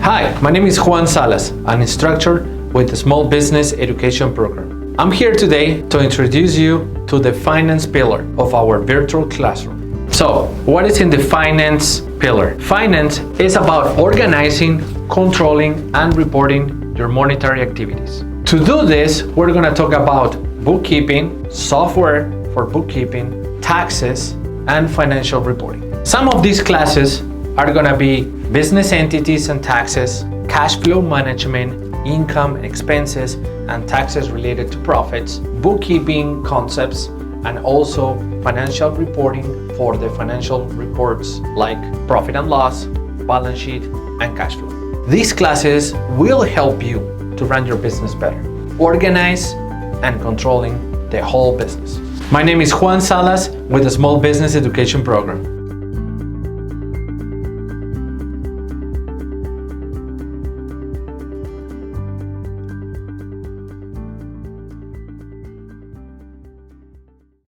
Hi, my name is Juan Salas, an instructor with the Small Business Education Program. I'm here today to introduce you to the finance pillar of our virtual classroom. So, what is in the finance pillar? Finance is about organizing, controlling, and reporting your monetary activities. To do this, we're going to talk about bookkeeping, software for bookkeeping, taxes, and financial reporting. Some of these classes are going to be business entities and taxes, cash flow management, income and expenses, and taxes related to profits, bookkeeping concepts, and also financial reporting for the financial reports like profit and loss, balance sheet, and cash flow. These classes will help you to run your business better, organize and controlling the whole business. My name is Juan Salas with the Small Business Education Program.